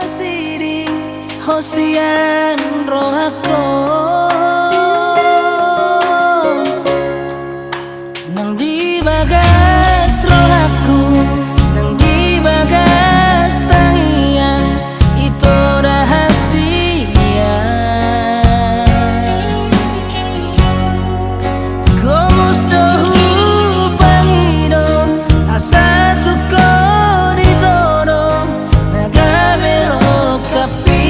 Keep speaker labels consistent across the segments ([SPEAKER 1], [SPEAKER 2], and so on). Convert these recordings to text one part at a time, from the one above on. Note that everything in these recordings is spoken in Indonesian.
[SPEAKER 1] sidi hosian rohako nang di bagas rohaku nang di bagas tangian itu rahasia komus dohu pangido asa tuko ditono naga belok kapi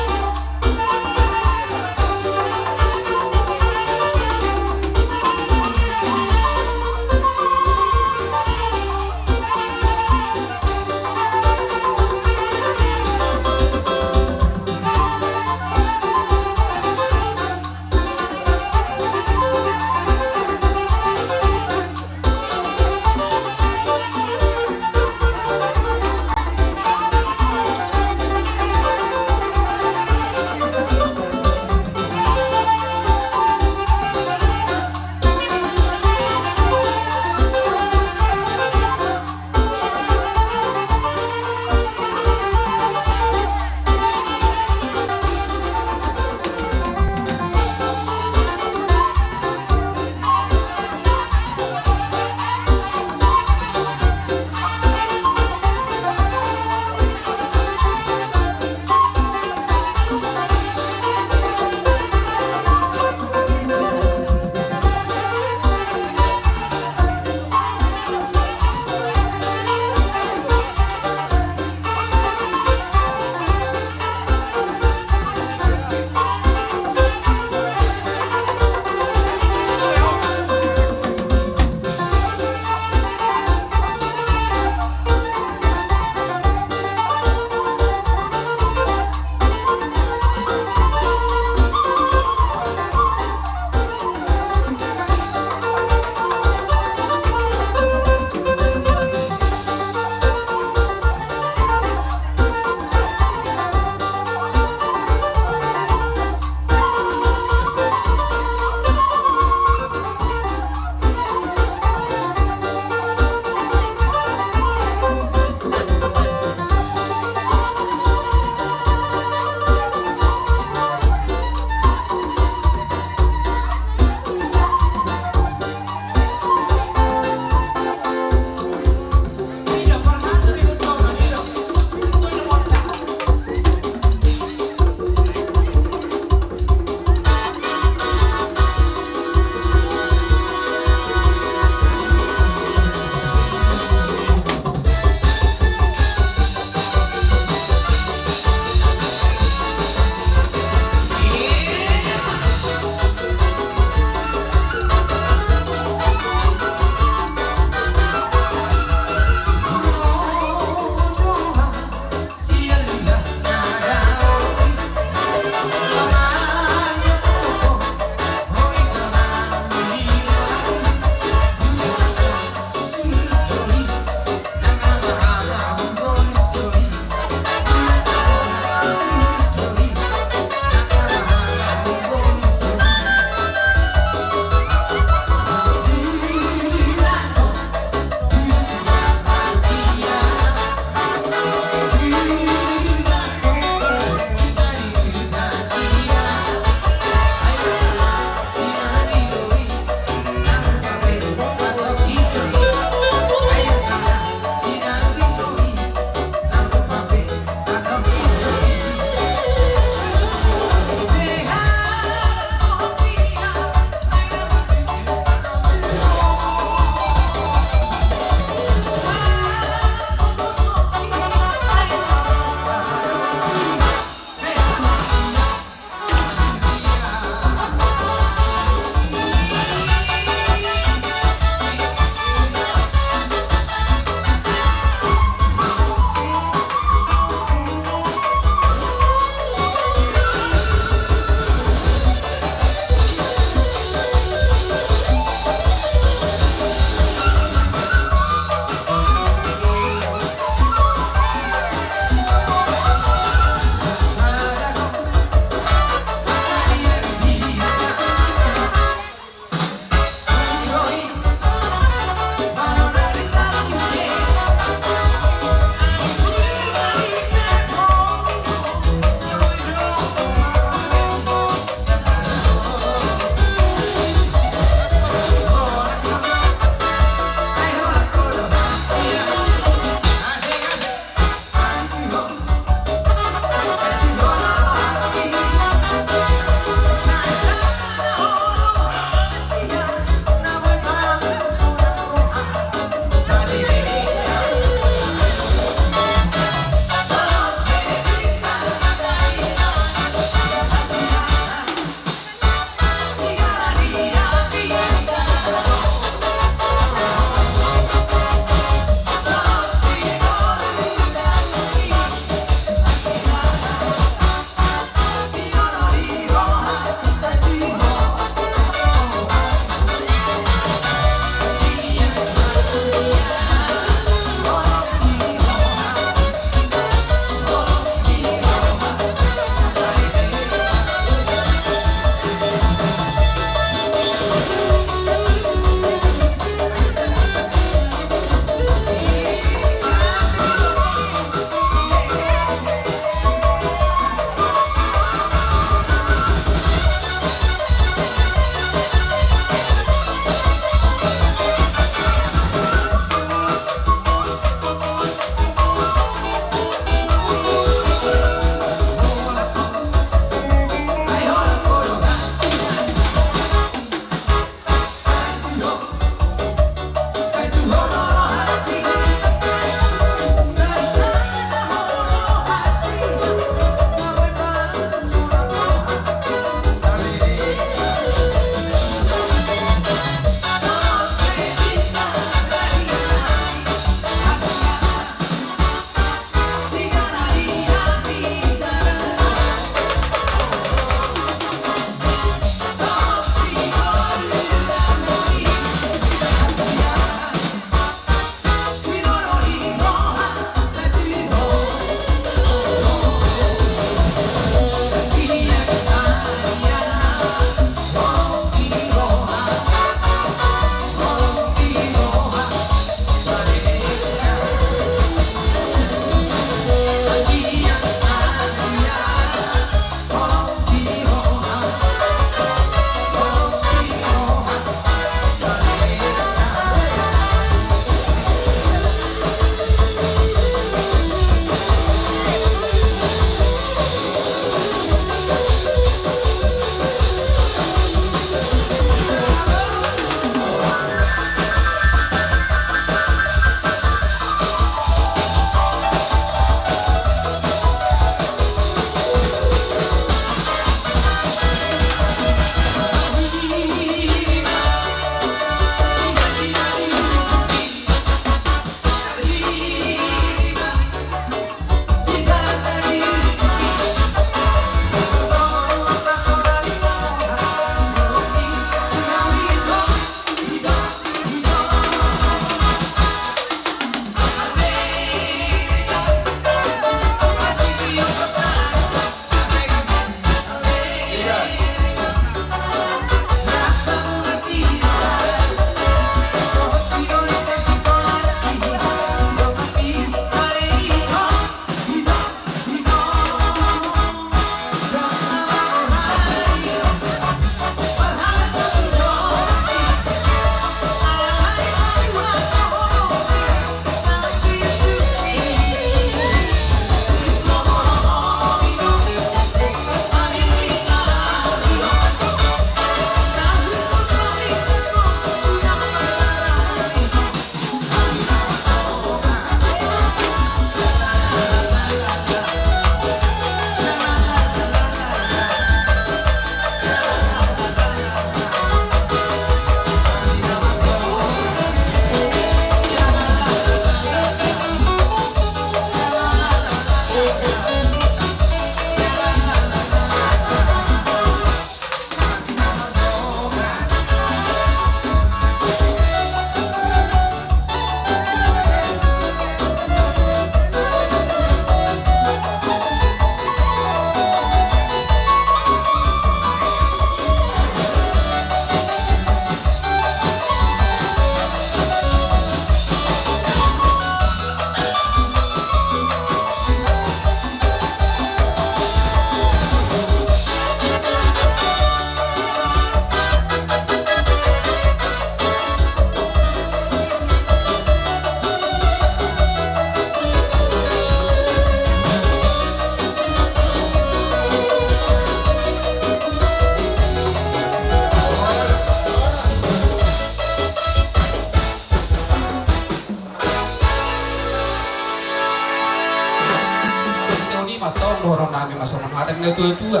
[SPEAKER 2] nami masuk hatem na tua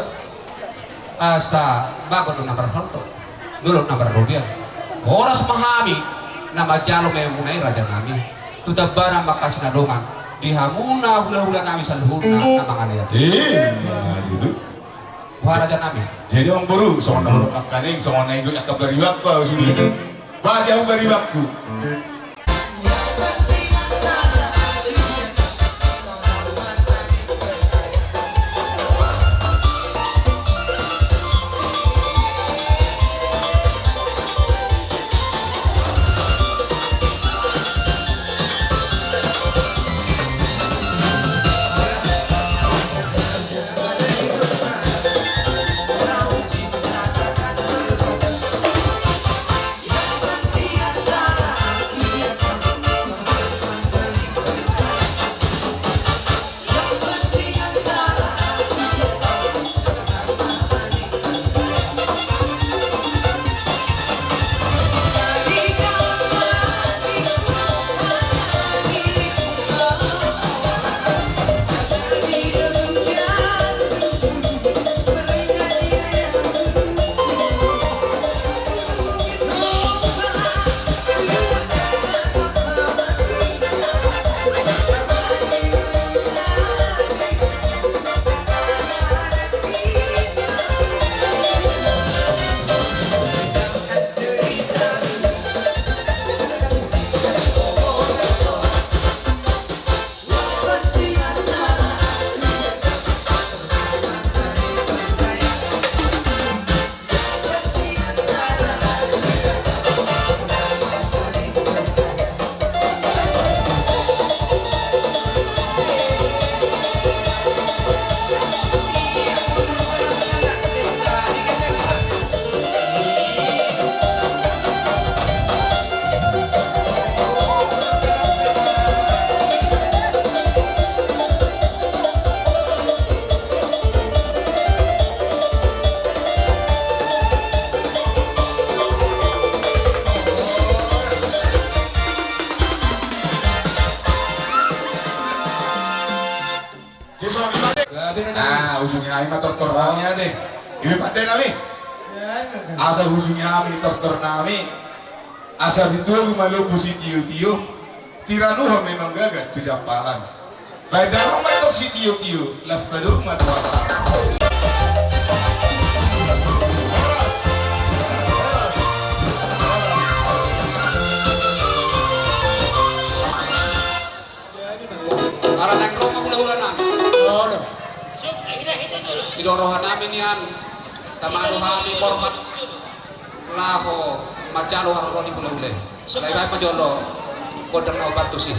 [SPEAKER 2] asa bago na berhanto dulu na berrodia oras mahami na majalo may munay raja nami tutabana makasinadungan dihamuna hula-hula nami sa luhuna na mga nayat
[SPEAKER 3] gitu.
[SPEAKER 2] Wah raja nami
[SPEAKER 3] Jadi orang baru, seorang orang makaning, seorang naik gue akap dari waktu sudah. Bagi aku dari waktu. Nah, ujungnya kami mah tortor namanya deh. Ini pandai nami. Asal ujungnya kami tortor nami. Asal itu malu busi tiu-tiu. Tiranuh memang gagal tu jampalan. Baik dalam matok si tiu-tiu. Las padung matu apa.
[SPEAKER 2] Para naik rumah hula-hula nami idorohan namin yan tamano kami format laho majalo harlo di hula-hula lain-lain pa jolo kodang na ubat to si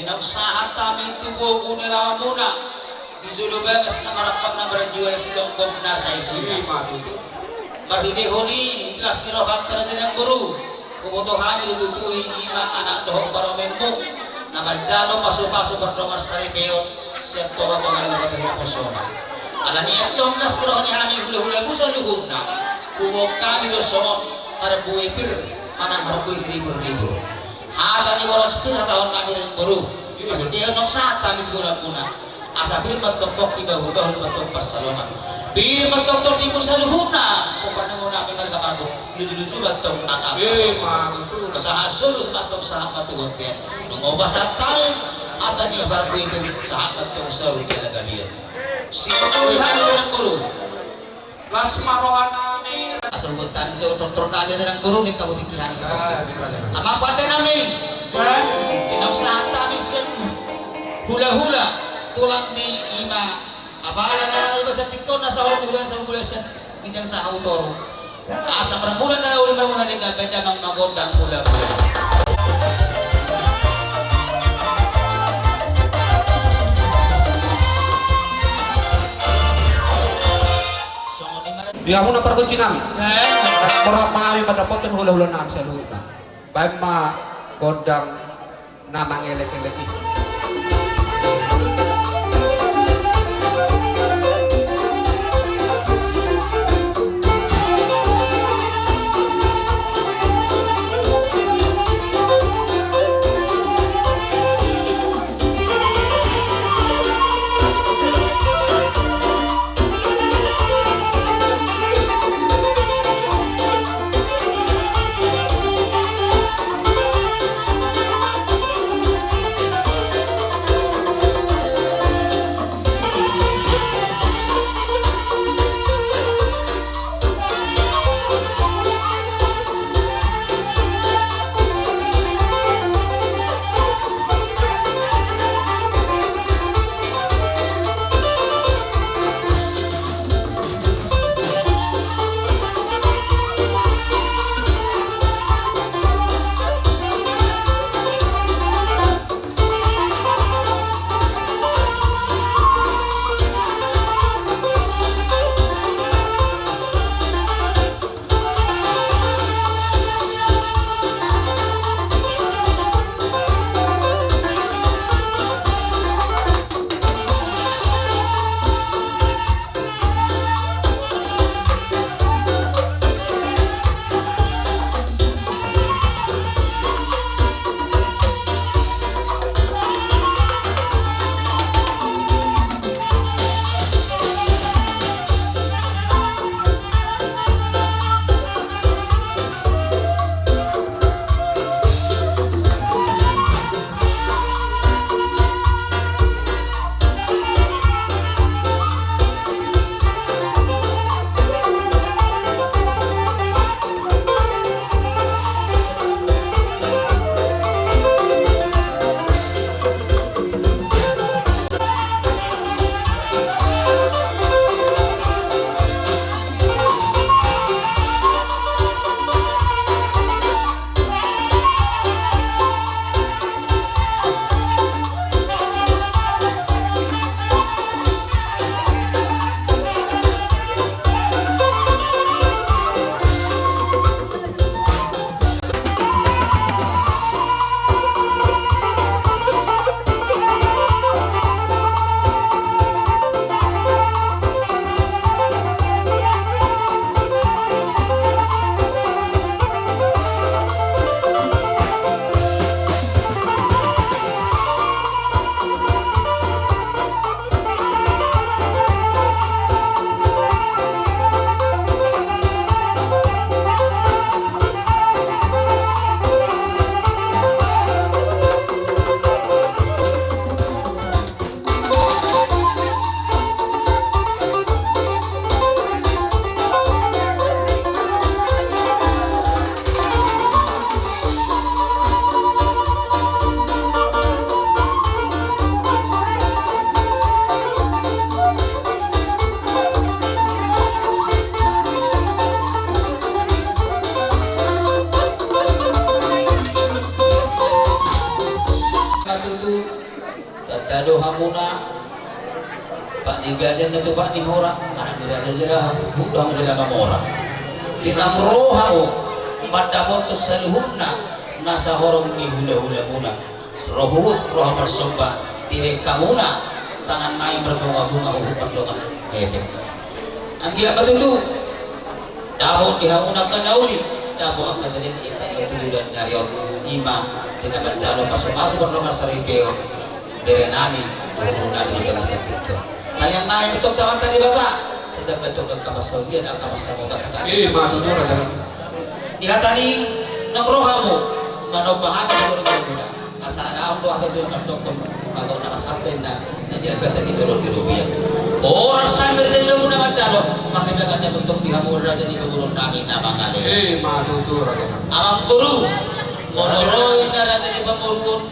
[SPEAKER 4] dinagsahan tamin tubo unilawan muna di Zulubagas na marapang na berjual silang bom na sa isuna marhide honi jelas tirohak terajan yang guru kebutuhan dilutui ima anak dohong baromenmu nama jalo pasu-pasu berdomar sari keot siap toha pengalir berhina posona ala niatong jelas tirohani hami hula-hula musa luhurna kubok kami dosong harbui pir mana harbui ribu-ribu ada ni waras pun tahun kami yang baru jadi dia nok saat kami guna asa pil matokok di bahu matok pas salaman pil matokok di musa luhurna pokoknya mau nabi mereka mampu lucu-lucu batok nakal sahasul batok sahabat tuh tiap nunggu pasatal ada ni harbui pir sahabat tuh saru jalan dia si pilihan yang baru las marohanami asal butan jauh tonton aja sedang guru nih kamu dipilihan seperti apa pada nami tinok saat kami siang hula-hula tulang di ima apa ada bahasa tiktok nasa hula sama hula sen bijang sahau toro asa perempuan dah ulah perempuan dengan bedang magodang hula-hula
[SPEAKER 2] Dia aku nak pergi nami. Orang kami pada potong hula-hula nami selalu. Baik ma godang nama ngelek-ngelek itu.
[SPEAKER 4] matutu tatado hamuna Pak Nigajan na to Pak ni Hora karena dira budak menjadi mamora tinamroha o madapot to sa luhuna nasa horong ni hula-hula muna rohut roha marsomba tirek kamuna tangan naik berbunga-bunga uhupan dengan hebet ang dia matutu dahon dihamuna kanauli dahon ang kadalin ita yung dan dari ima tidak mencalo masuk-masuk bernama saripeo dari nami muna di masa itu kaya naik betul tahan tadi bapak sedang betul ke kamasaudian atau kamasaudian
[SPEAKER 2] matutu raja nami
[SPEAKER 4] dihatani ng rohamu manobahan ka ng mga kasana ang doon doon ng doktor magaw na hatin na nadiagatan ito ng birubiyan oras sang berdiri muna masyado makilagan niya untuk dihamura sa guru namin na mga
[SPEAKER 2] matutu raja nami
[SPEAKER 4] amang guru monoroy na raja ni pamurun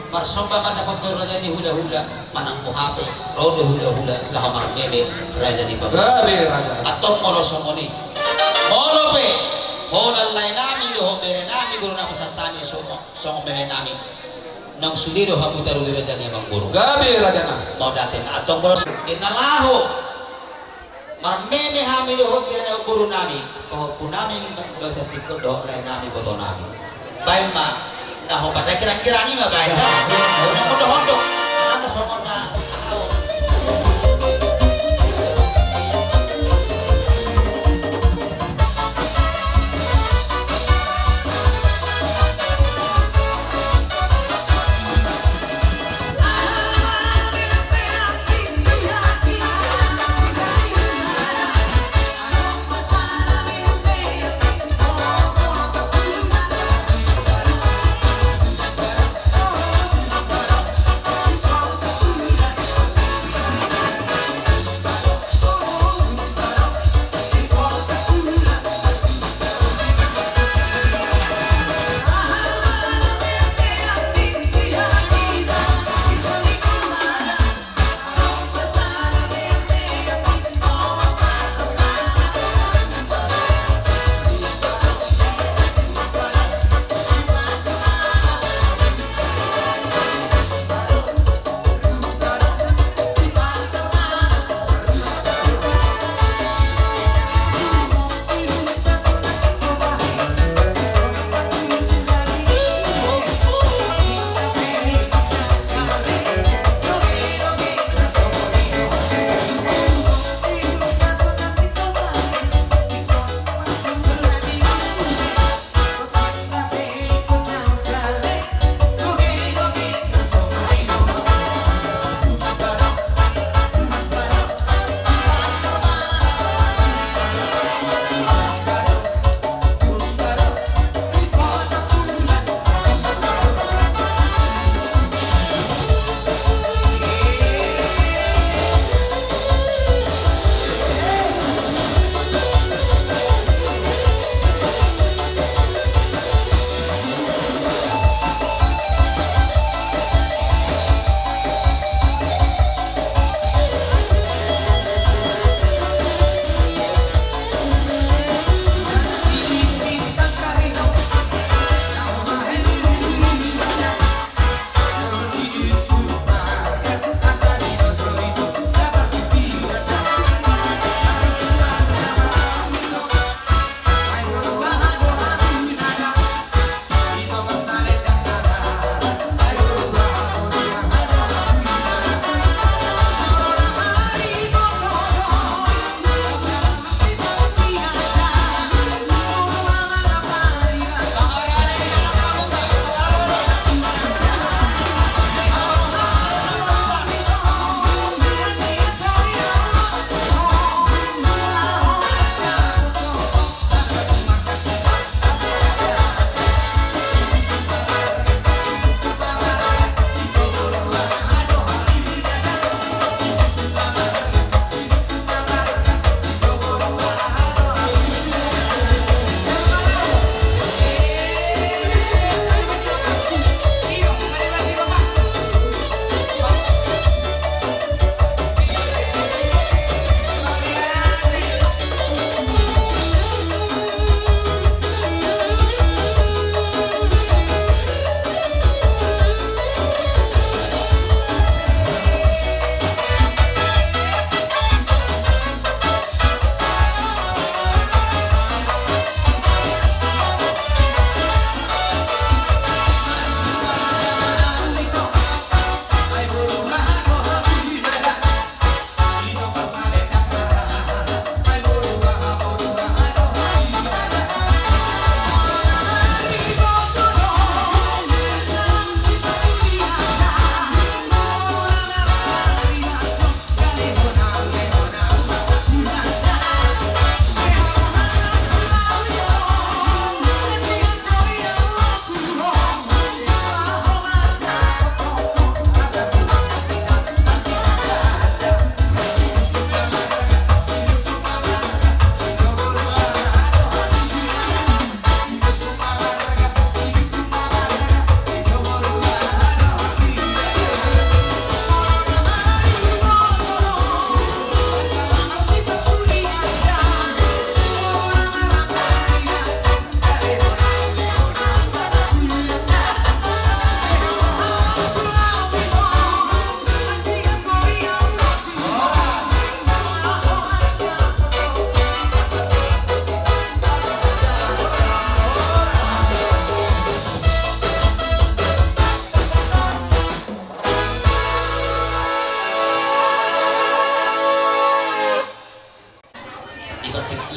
[SPEAKER 4] marsombakan na pagturo raja ni hula-hula manang muhape rodo hula-hula lahamar meme raja ni pamurun
[SPEAKER 2] gabi raja nami
[SPEAKER 4] atong molosomoni molope honal lain nami do mere nami guru na kusantami songo meme nami nang sulido hamutaru dira jani mang guru
[SPEAKER 2] gabi raja nami
[SPEAKER 4] mau datin atong bolos inalaho marmeme hami do hobira na guru nami ko punami bangsa tikko do lain nami boto nami baik ma na ho pada kira-kira ni nga baik ha mo do hondo ana songo na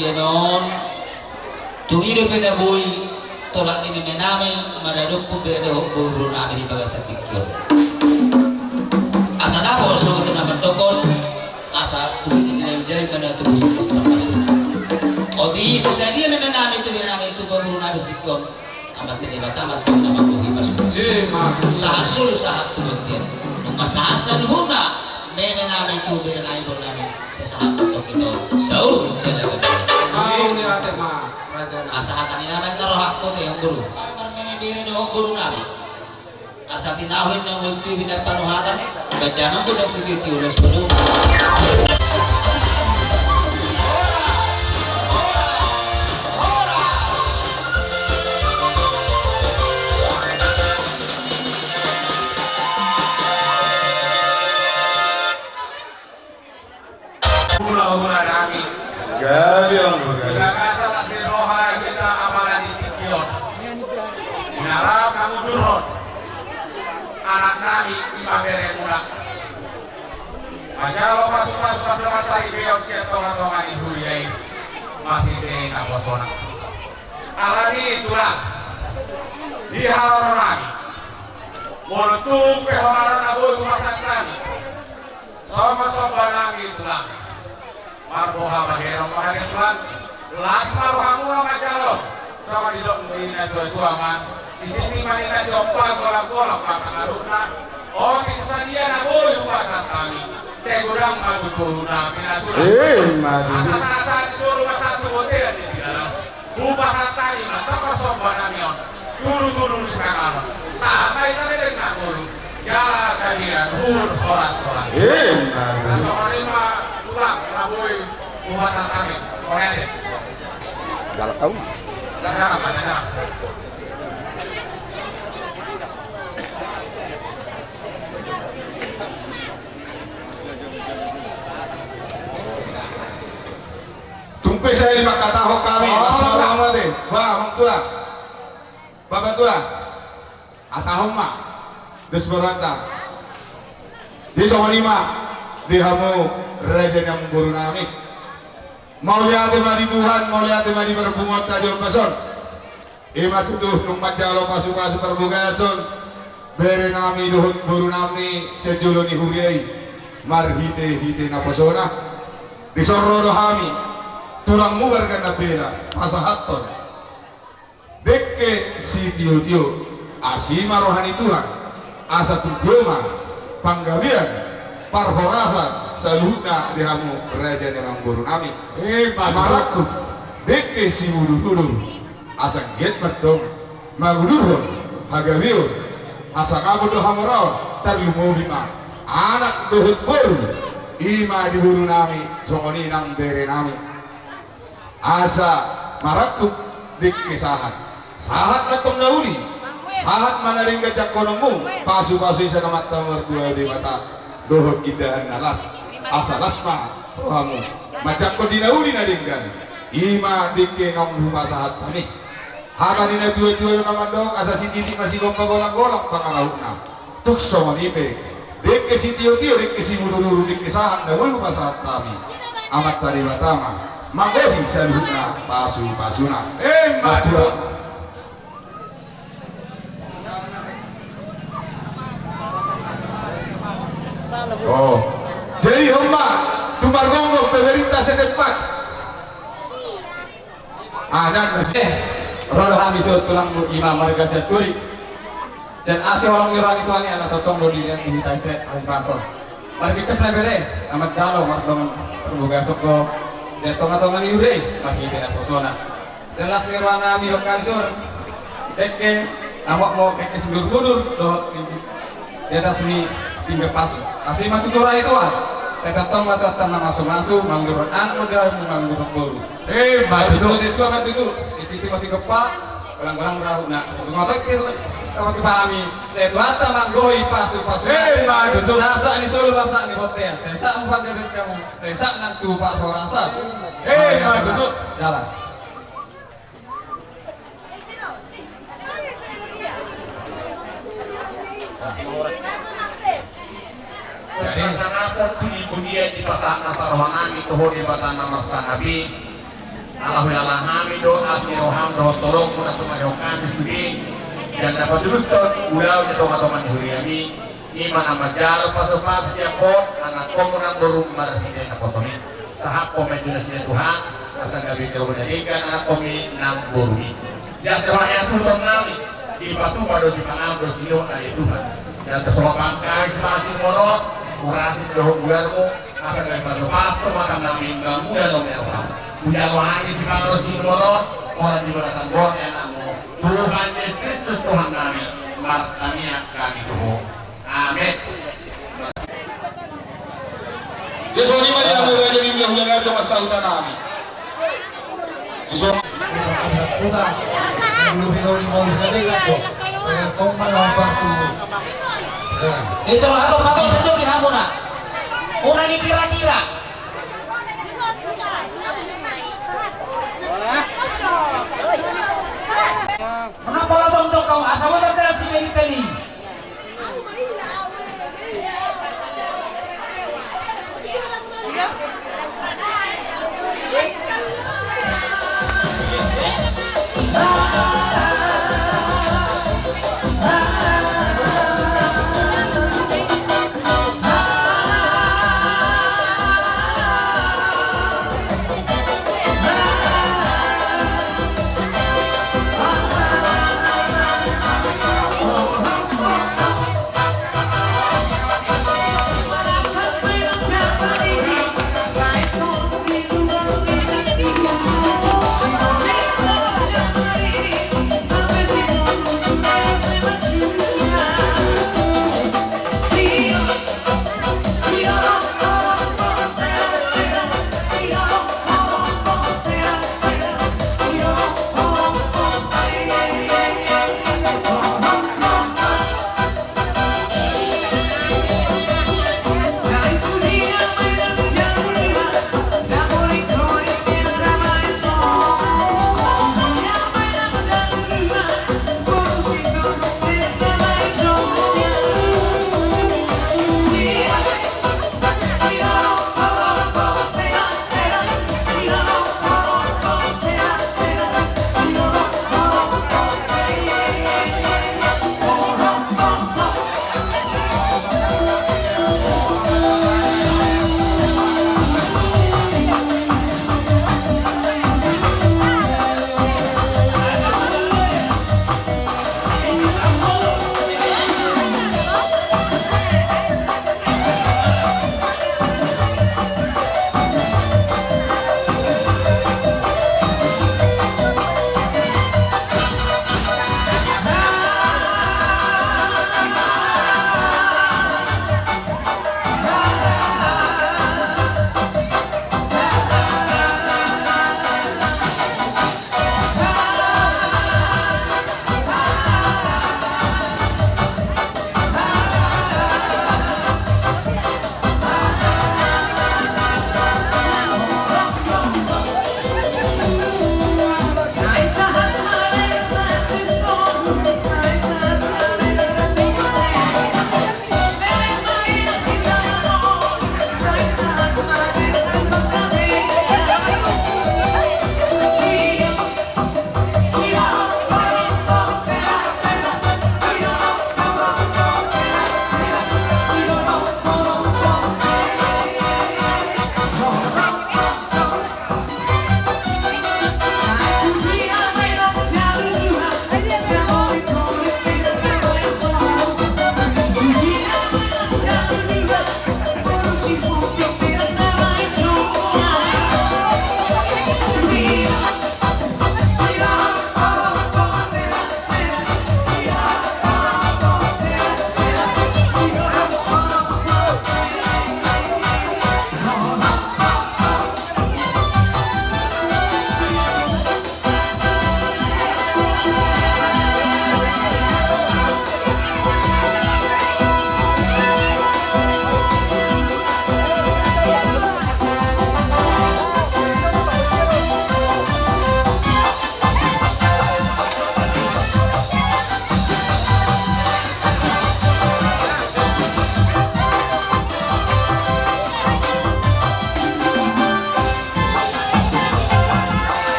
[SPEAKER 4] Gianon tuhido penaboy tolak ini mename maradok po penaho buru namin di bagas sa pikyon asa na po so ito naman tokon asa tuhido jilay manatubos sa pasok o di susaya naman namin ito namin ito buru namin sa pikyon amat pinibatamat po naman po hipasok sa hasul sa hatulog din nung masasan huna nene namin tubig na namin namin sa sahat ito so talaga
[SPEAKER 2] Ayaw ni ate ma, raja na.
[SPEAKER 4] asa hatan naman narohak ko yung guru marmimibiri na yung guru namin asa tinawin ng magtibig na panuhatan badyanan ko ng sigitiulos ko doon
[SPEAKER 3] Una-una namin. Pinagasa na si Roha kita amalan di Tikyon. Hinarap ang durot. Anak namin ipabere mula. Majalo pasok-pasok ang mga sa ibiyong siya tonga-tonga ni Huliyay. Mahitin ang wasona. Alani itulah. Di halaman namin. Mulutung pehonaran aboy kumasan kami. Sama-sama namin itulah. Marboha maherong maherong Tuhan las maroha mula majalo sama di dok murina tua man sitini manina si opa golak-golak pakangaruna oh kisasadia na boy lupasan kami segurang maguguna pinasura asa-asa disuruh masatu hotel di daras lupasan tani masama sobat namion turu-turu sekarang sampai tadi dengan dulu jala kalian horas-horas nasokari mah pulang naboy umasan kami korea deh
[SPEAKER 2] Galak tahu.
[SPEAKER 3] jangan tumpai saya lima kata hok kami masalah orang deh wah orang tua bapak tua atahom mak des berantah di sama lima di hamu raja yang guru nami mau lihat di Tuhan mau lihat di berbungot tajam pason ima tuduh nung majalo pasu-pasu perbugason bere nami duhut guru nami cejulo ni huriai marhite-hite na pasona disorro hami tulangmu warga nabela pasahaton dekke si tio-tio asima rohani Tuhan asa tujuman panggabian parhorasan salutna dihamu raja dengan guru nami maraku dekke si mudur-mudur asa get matong magudurun hagabiun asa kabudo hamaraw tarlumobima anak dohut boru ima di guru nami jongoni nang bere nami asa maraku dekke sahat latong nauli sahat mana ring gajak konomu pasu-pasu isa na mata mertua di mata dohot indahan alas asa lasma rohamu macam ko dinauli na dinggan ima dikke nong rumah sahat kami haka nina dua-dua na mandok asa si titik masih gompa golak-golak pangalahuna tukso manipe dikke si tio-tio dikke si mururu dikke sahat na rumah sahat kami amat tari batama magohi saluhna pasu-pasuna madua oh, jadi homma tumargongo pemerintah setempat. Dan masih.
[SPEAKER 5] Rodo hamisot tulang imam marga seturi. Dan asih orang orang itu ani anak totong do dilihat di taise al pasor. Mari kita bere amat jalo mat dong perbuga soko tonga-tonga ni ure maki tidak posona. Selas nirwana mi kansur. Teke awak mau keke seluruh do di atas ni pinggir pasir. Asih matu tora itu saya tetap mata masuk manggur udah manggur baru. Betul itu apa itu? Si Titi masih kepak, belang-belang rahu. Nah, ngotot kalau dipahami, saya tuh hata manggoi pasu. Betul. Saya ini solo masak nih hotel. Saya sak empat dari kamu. Saya sak nanti pak rasa. Betul. Jalan.
[SPEAKER 3] Jadi sana pun bunyi-bunyi di pasang nasarohanan itu di batang nama sanabi Alhamdulillah kami doa siroham doa tolong muna sumayokan di sini dan dapat terus ulau nyeto katoman huriami iman amat jar pas siapot anak komunang berumar kita kaposoni sahab komen jelas Tuhan asal gabi kalau menjadikan anak komi nang burumi ya setelah yang sultan nami di batu pada si panang bersiul dari Tuhan dan tersolah bangkai semakin morot kurasi dohong buarmu asal gabi pas maka nami kamu dan lomerah udah wahani si panang bersiul morot orang di belasan bor enakmu Tuhan Yesus Kristus Tuhan kami martania kami Tuhan amin. Yesus ini mari aku raja di bilang bilang itu masalah tanami. Yesus.
[SPEAKER 6] Puta, belum ikaw ni mau kaibigan ko. Kaya kung manawag ko.
[SPEAKER 4] Ito ato pato sa inyo gihamo na. Una ni kira-kira. Ano pala bang kau asa mo ba si Meditani?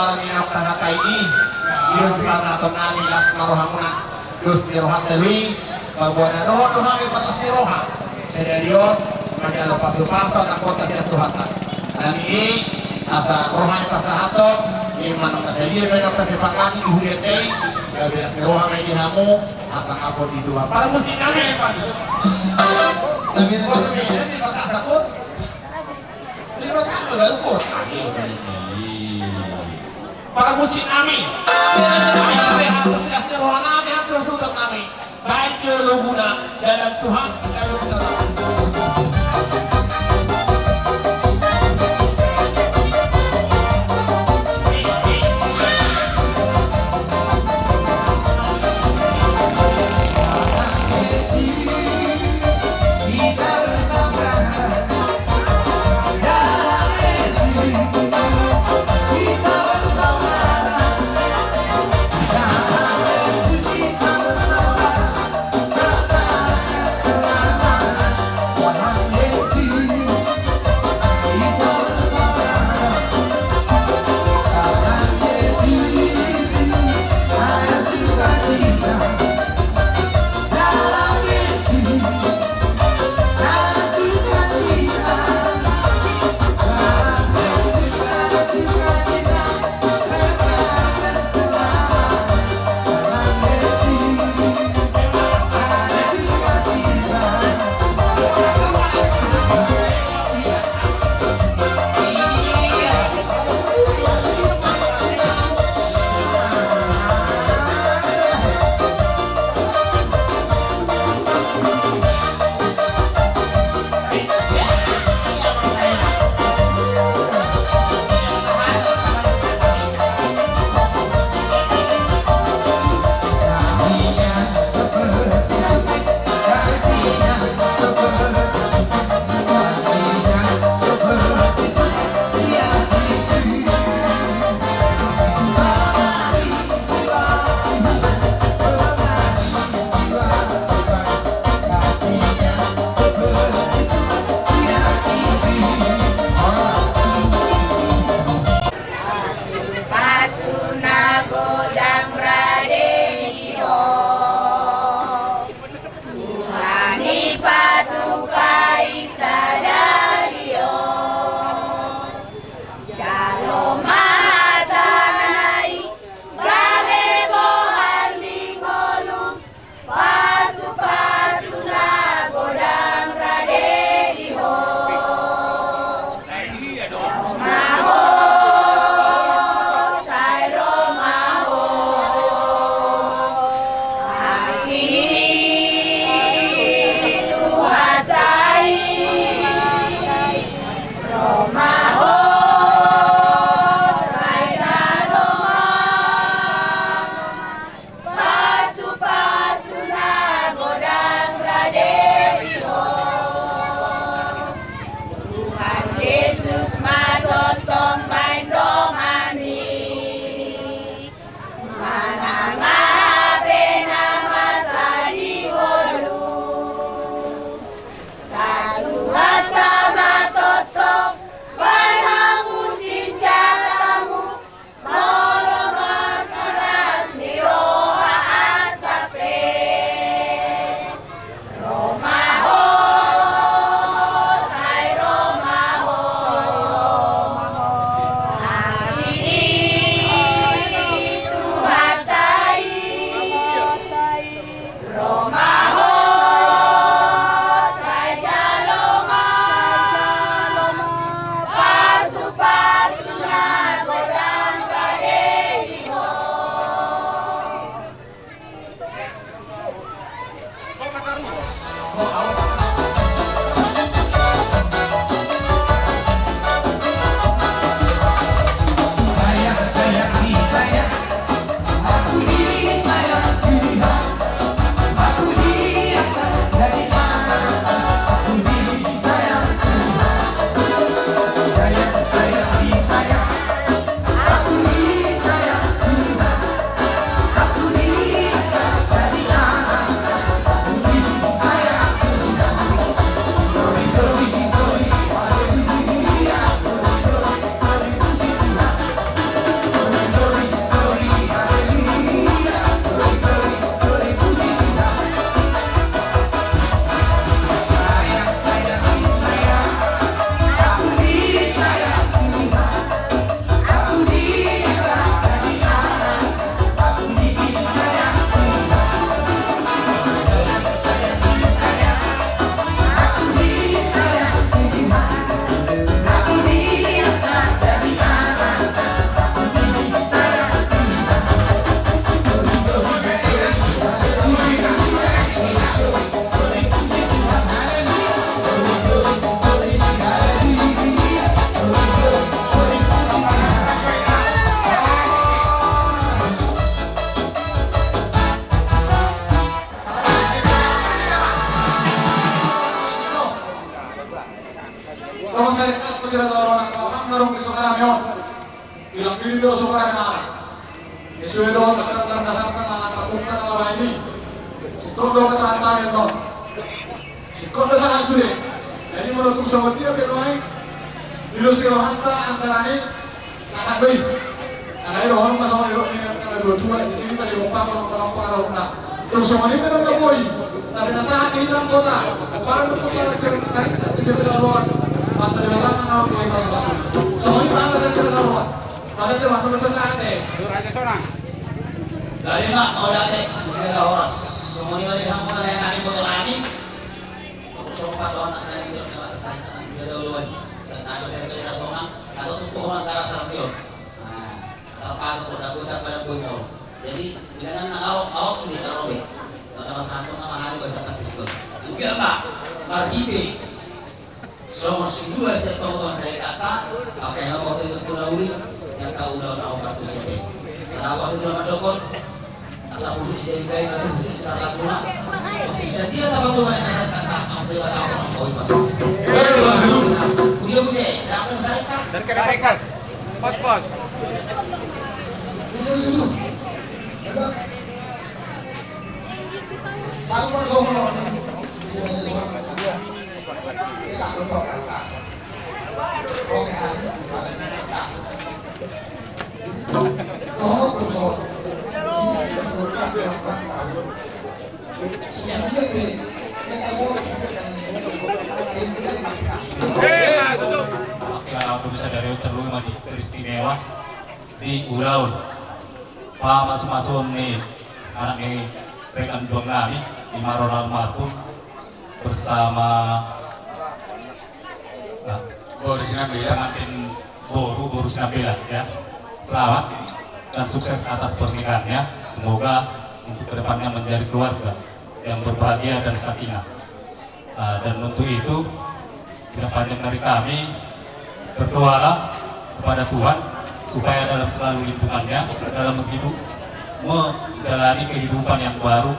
[SPEAKER 2] barang minap tahata ini Dios para tonani las marohamuna Dios dirohat teli Babuana doho tuhami patas diroha Sederiot Majalo pasu-pasu na kota siya tuhata Dan ini asa rohai pasahatot Iman ang kasalir Benok kasipakani ihulitay Gabilas ni roha may dihamu Asa ngapot didua Para musin namin Pak
[SPEAKER 1] Tapi
[SPEAKER 2] Kau tu bila ni pasal sakut Ni pasal apa dah ukur Para musin nami Ayah aku sudah seroha nami Aku sudah nami Baik ke guna dalam Tuhan dalam Tuhan
[SPEAKER 6] Kalau saya kan sudah tahu orang dorong di sekarang ya. Bilang video sekarang apa? Sesuai doa terkadang dasarkan lakukan apa ini. Sikon doa kesehatan itu. Sikon dasar sudah. Jadi menurut sama dia berdoa. Video sirohanta antara ini sangat baik. Karena itu orang masuk yang karena dua ini masih lupa kalau terus semua ini kan udah boy. Tapi nasihat di dalam kota. Baru untuk cerita di sebelah luar. Pantai belakang mau masuk. Semua ini ada di sebelah luar. Ada teman-teman sesate.
[SPEAKER 4] Dari mak mau datang kita horas. Semua ini dari kampung ada yang nanti motor ani. Aku sempat orang nak nanti kita nak saya nak kita duluan. Saya kerja seorang atau untuk orang antara sarpion. Apa itu budak-budak pada kumpul. Jadi jangan awak sudah terobek. Kalau satu nama hari bahasa Pakistan. Enggak pak, marhibi. Semua dua sektor saya kata, apa yang waktu itu kunauli, yang kau udah obat pusat. Senapa itu nama dokter, asal pun jadi kain atau khusus secara tulang. Bisa dia apa tuh banyak saya kata, apa yang tahu orang kau pasal. Kuliah musik, siapa yang saya kata?
[SPEAKER 5] Dan kerekas. Pos.
[SPEAKER 6] Satu persona ini tak untuk atas. Oke, atas. Oh, persona. Ini sebenarnya siapa ni? Kita boleh
[SPEAKER 1] Kalau bisa dari terlalu mandi teristimewa di Ulaun. Pak masuk nih anak ini rekan juang kami di Maron Almarhum bersama
[SPEAKER 3] Boris Nabila.
[SPEAKER 1] pengantin Boris Nabila ya. Selamat dan sukses atas pernikahannya. Semoga untuk kedepannya menjadi keluarga yang berbahagia dan sakinah. Dan untuk itu kita panjang dari kami berdoalah kepada Tuhan supaya dalam selalu lingkungannya dalam hidup menjalani kehidupan yang baru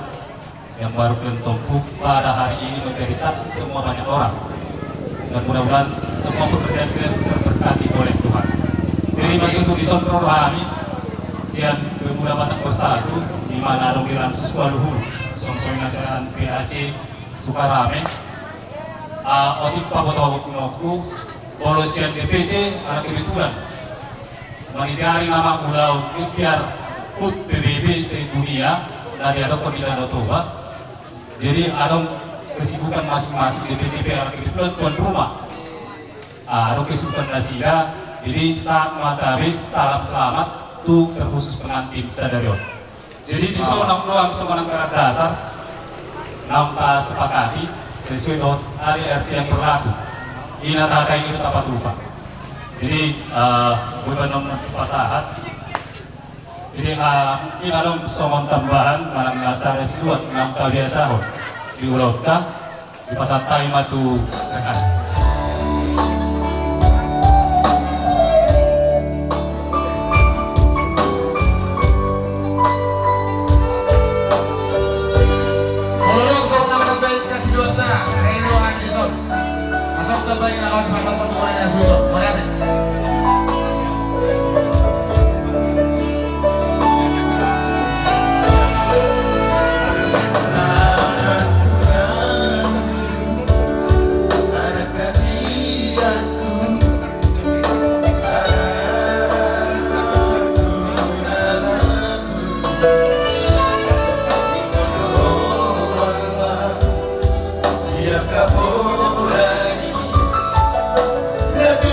[SPEAKER 1] kelentompu pada hari ini menjadi saksi semua banyak orang, dan mudah-mudahan semua pekerjaan kita terberkati oleh Tuhan. Terima untuk disontrol rohani sian pemuda Batak Bersatu di mana Romiran Suswa Luhur Songsoy Nasional PAC Sukarame Otik Paboto Kunoku Polosian DPC anak kebetulan menghindari nama pulau ikhtiar Put PBB se-dunia dari ada Pemilihan Otoba. Jadi ada kesibukan masing-masing DPC anak kebetulan tuan rumah. Ada kesibukan nasila. Jadi saat matabe salam selamat tu terkhusus pengantin sadarion. Jadi di sonang doang semanang karat dasar nampak sepakati sesuai dengan RT yang berlaku. Ini tata ini dapat lupa. Jadi bukan nomor pasahat. Jadi ini ada somon tambahan malam dasar S2 6 tahun biasa di Ulauta di pasar Taimatu rekan.
[SPEAKER 2] Terbaik lawan semangat pertemuan yang sudah. Mari.
[SPEAKER 3] Nabi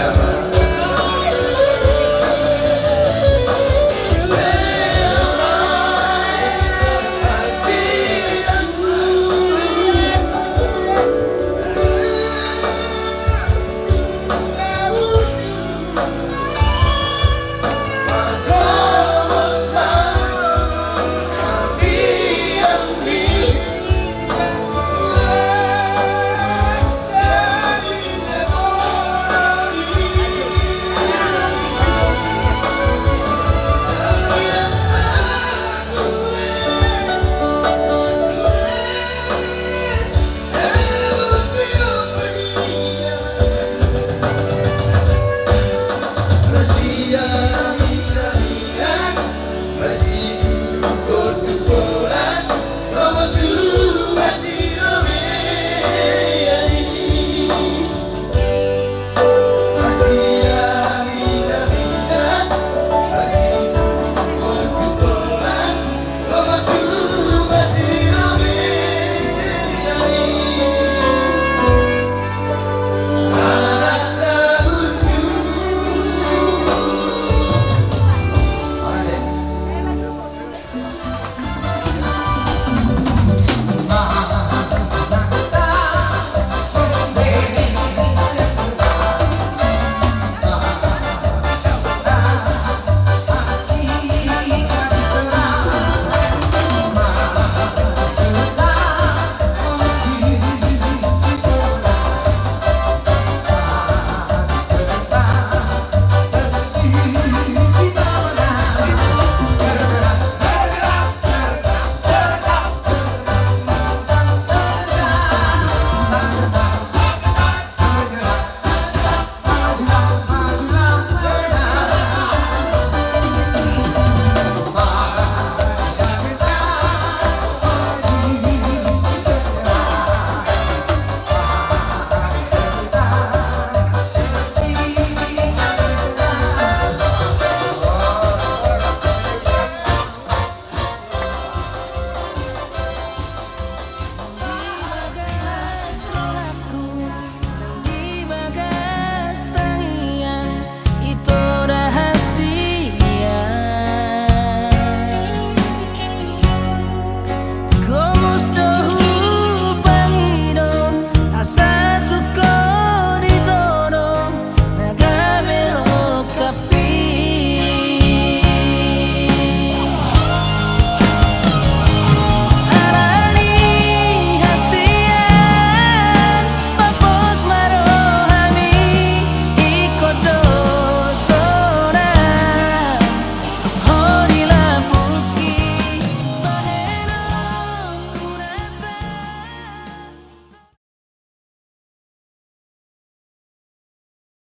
[SPEAKER 3] Dama